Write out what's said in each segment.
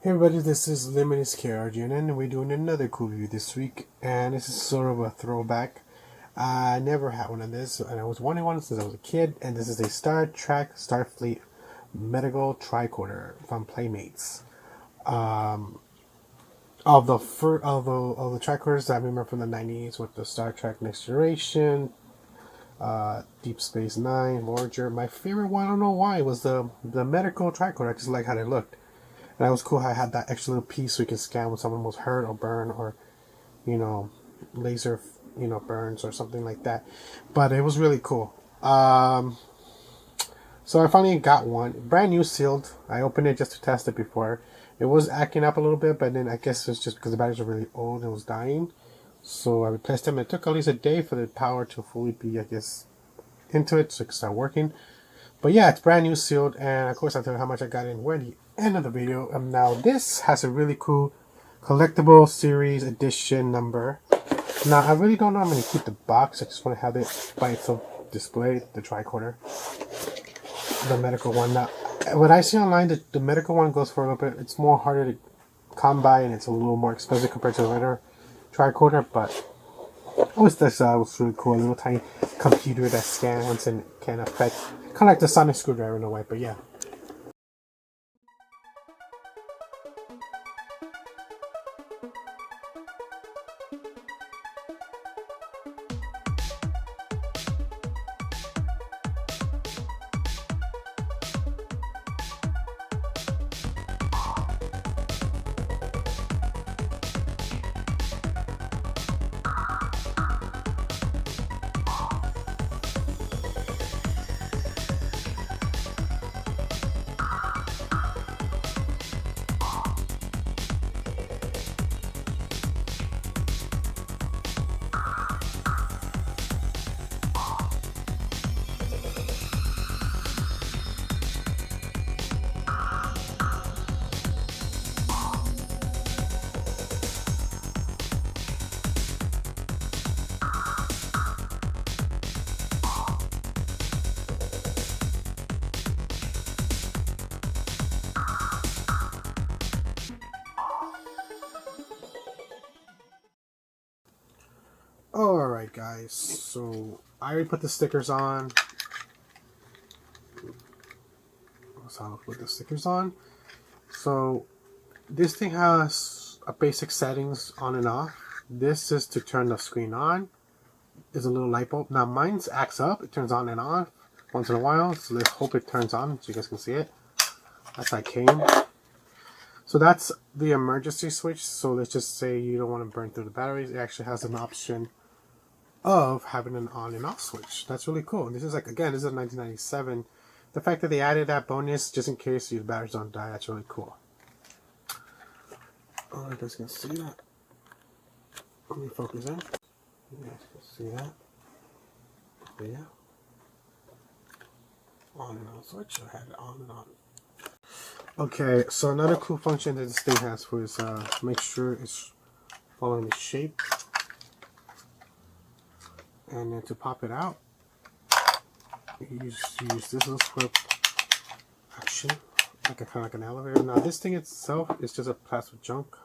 Hey everybody, this is Limitless Arjun and we're doing another cool review this week, and this is sort of a throwback. I never had one of this, and I was wanting one since I was a kid, and this is a Star Trek Starfleet medical tricorder from Playmates. Of the tricorders that I remember from the 90s with the Star Trek Next Generation, Deep Space Nine, Voyager, my favorite one, I don't know why, was the medical tricorder. I just like how they looked. And that was cool how I had that extra little piece so you can scan when someone was hurt or burned or, laser, burns or something like that. But it was really cool. So I finally got one. Brand new, sealed. I opened it just to test it before. It was acting up a little bit, but then I guess it's just because the batteries were really old and it was dying. So I replaced them. It took at least a day for the power to fully be, into it so it could start working. But yeah, it's brand new, sealed, and of course I'll tell you how much I got in at the end of the video. Now this has a really cool collectible series edition number. Now I really don't know I'm going to keep the box. I just want to have it by itself displayed, the tricorder, the medical one. Now what I see online, the medical one goes for a little bit. It's more harder to come by and it's a little more expensive compared to the regular tricorder, but I always thought that was really cool. A little tiny computer that scans and can affect, kind of like the sonic screwdriver in a way, but yeah. Alright guys, so I already put the stickers on. That's how I put the stickers on. So this thing has a basic settings on and off. This is to turn the screen on. There's a little light bulb. Now mine's acts up. It turns on and off once in a while. So let's hope it turns on so you guys can see it. That's how it came. So that's the emergency switch. So let's just say you don't want to burn through the batteries. It actually has an option of having an on and off switch. That's really cool. And this is this is 1997. The fact that they added that bonus just in case your batteries don't die, that's really cool. Oh, you guys can see that. Let me focus in. You guys can see that. Yeah. On and off switch. I had it on and on. Okay, so another cool function that this thing has for is make sure it's following the shape. And then to pop it out, you use this little square action, kind of like an elevator. Now this thing itself is just a plastic junk,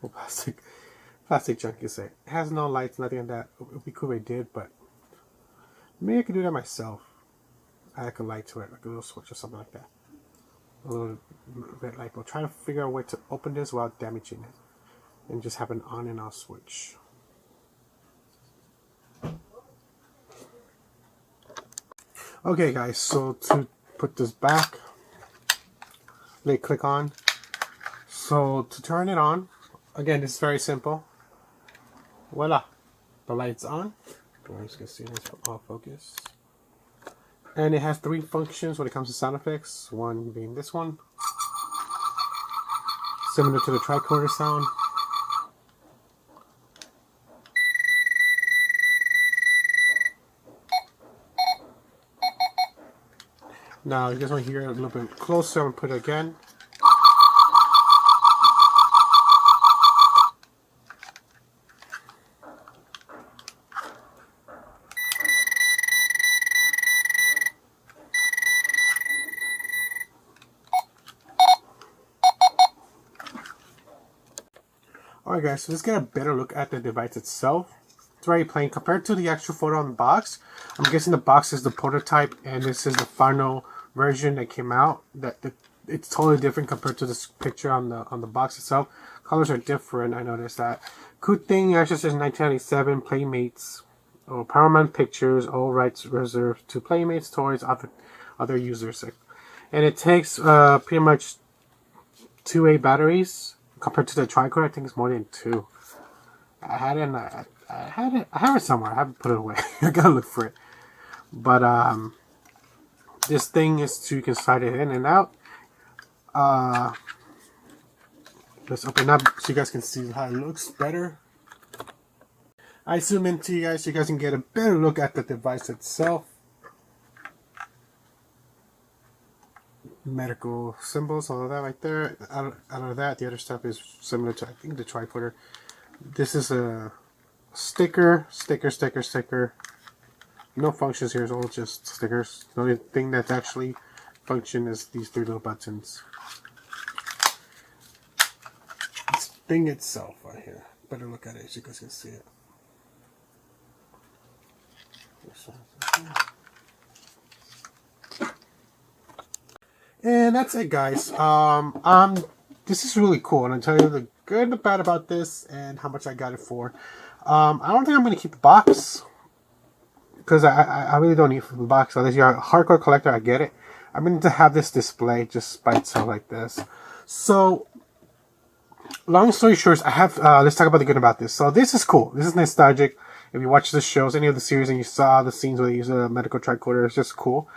or plastic junk you say. It has no lights, nothing like that. It would be cool if it did, but maybe I could do that myself. Add like a light to it, like a little switch or something like that. A little red light bulb. Try to figure out a way to open this without damaging it, and just have an on and off switch. Okay guys, so to put this back, they click on. So to turn it on, again, this is very simple. Voila, the light's on. You guys can see this off focus. And it has 3 functions when it comes to sound effects. One being this one, similar to the tricorder sound. Now, you guys want to hear it a little bit closer. I'm going to put it again. Alright guys, so let's get a better look at the device itself. It's very plain compared to the actual photo on the box. I'm guessing the box is the prototype and this is the final version that came out. It's totally different compared to this picture on the box itself. Colors are different, I noticed that. Cool thing, it actually says 1997 Playmates. Oh, Paramount Pictures, all rights reserved to Playmates, toys, other users. And it takes pretty much 2A batteries. Compared to the tricorder, I think it's more than 2. I have it somewhere. I haven't put it away. I gotta look for it. But this thing is so you can slide it in and out. Let's open up so you guys can see how it looks better. I zoom into you guys so you guys can get a better look at the device itself. Medical symbols, all of that right there. Out of that, the other stuff is similar to, I think, the tricorder. This is a sticker. No functions here, it's all just stickers. The only thing that actually function is these 3 little buttons. This thing itself right here. Better look at it so you guys can see it. And that's it, guys. This is really cool, and I'll tell you the good and the bad about this and how much I got it for. I don't think I'm going to keep the box because I really don't need the box. Unless you're a hardcore collector, I get it. I'm going to have this display just by itself like this. So, long story short, I have. Let's talk about the good about this. So this is cool. This is nostalgic. If you watch the shows, any of the series, and you saw the scenes where they use a medical tricorder, it's just cool.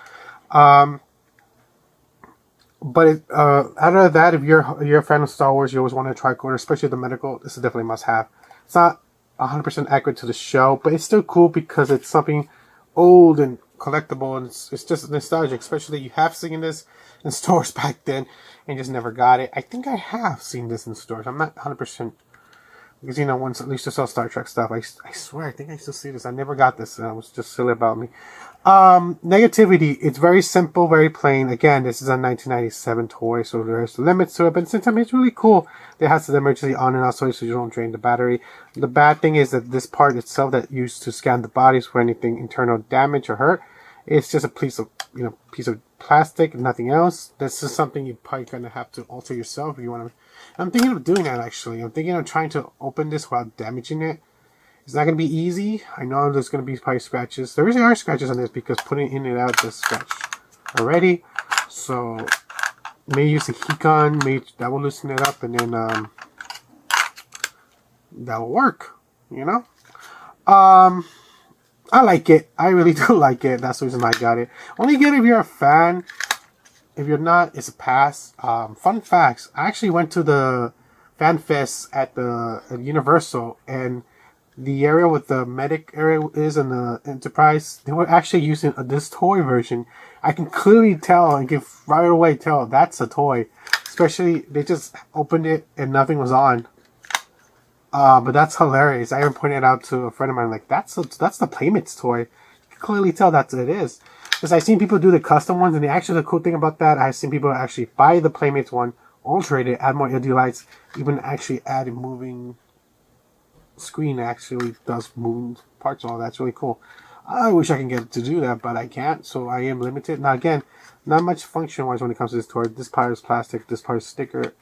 But out of that, if you're a fan of Star Wars, you always want a tricorder, especially the medical. This is definitely a must-have. It's not 100% accurate to the show, but it's still cool because it's something old and collectible, and it's just nostalgic. Especially you have seen this in stores back then and just never got it. I think I have seen this in stores. I'm not 100%. Because, you know, once at least to sell Star Trek stuff, I swear, I think I still see this. I never got this, and it was just silly about me. Negativity, it's very simple, very plain. Again, this is a 1997 toy, so there's limits to it, but sometimes it's really cool. It has the emergency on and off switch so you don't drain the battery. The bad thing is that this part itself that used to scan the bodies for anything internal damage or hurt, it's just a piece of plastic and nothing else. This is something you're probably going to have to alter yourself if you want to. I'm thinking of doing that, actually. I'm thinking of trying to open this without damaging it. It's not going to be easy. I know there's going to be probably scratches. There really are scratches on this because putting it in and out just scratch already. So, maybe use a heat gun. Maybe that will loosen it up and then that will work, you know? I like it. I really do like it. That's the reason I got it. Only get it if you're a fan. If you're not, it's a pass. Fun facts. I actually went to the fan fest at Universal, and the area with the medic area is in the Enterprise. They were actually using this toy version. I can clearly tell and can right away tell that's a toy. Especially, they just opened it and nothing was on. But that's hilarious. I even pointed out to a friend of mine, like, that's the Playmates toy. You can clearly tell that's what it is. Because I've seen people do the custom ones, and the cool thing about that, I've seen people actually buy the Playmates one, alter it, add more LED lights, even actually add a moving screen that actually does move parts and all. That's really cool. I wish I can get to do that, but I can't, so I am limited. Now again, not much function-wise when it comes to this toy. This part is plastic, this part is sticker.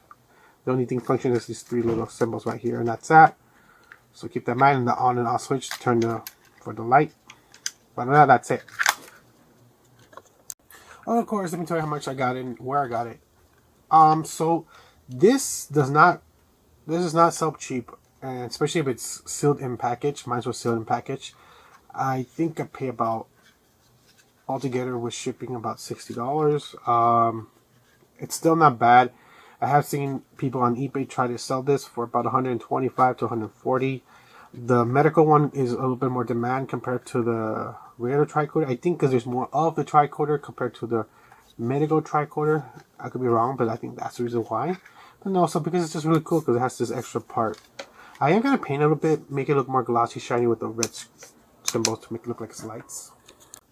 The only thing function is these 3 little symbols right here, and that's that. So keep that in mind, and the on and off switch to turn for the light. But now that's it. Oh, of course, let me tell you how much I got it and where I got it. So this is not sell cheap, and especially if it's sealed in package. Mine was sealed in package. I think I pay about, altogether with shipping, about $60. It's still not bad. I have seen people on eBay try to sell this for about $125 to $140. The medical one is a little bit more demand compared to the regular tricorder. I think because there's more of the tricorder compared to the medical tricorder. I could be wrong, but I think that's the reason why. But also because it's just really cool because it has this extra part. I am going to paint it a little bit, make it look more glossy, shiny with the red symbols to make it look like it's lights.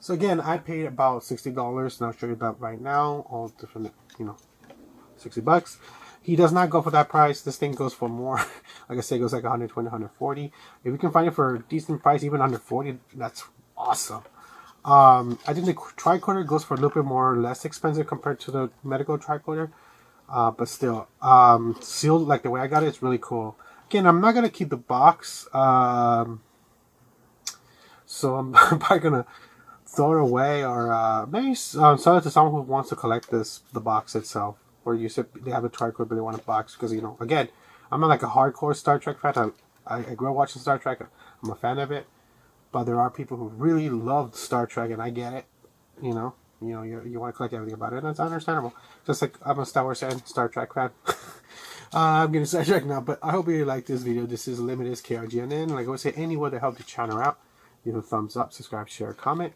So again, I paid about $60, and I'll show you that right now. All different, 60 bucks. He does not go for that price. This thing goes for more. Like I said, it goes like 120, 140. If you can find it for a decent price, even under 40, that's awesome. I think the tricorder goes for a little bit more or less expensive compared to the medical tricorder. But still, sealed like the way I got it, it's really cool. Again, I'm not gonna keep the box, so I'm probably gonna throw it away or maybe sell it to someone who wants to collect the box itself. Or you said they have a tricorder but they want a box because again, I'm not like a hardcore Star Trek fan. I grew up watching Star Trek. I'm a fan of it, but there are people who really love Star Trek, and I get it. You want to collect everything about it, and that's understandable. Just like I'm a Star Wars and Star Trek fan. I'm getting Star Trek now, but I hope you liked this video. This is Limited KRGNN. Like I always say, any way to help the channel out, leave a thumbs up, subscribe, share, comment,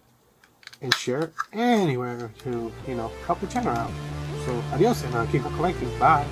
and share anywhere to help the channel out. So adios, and keep on collecting. Bye.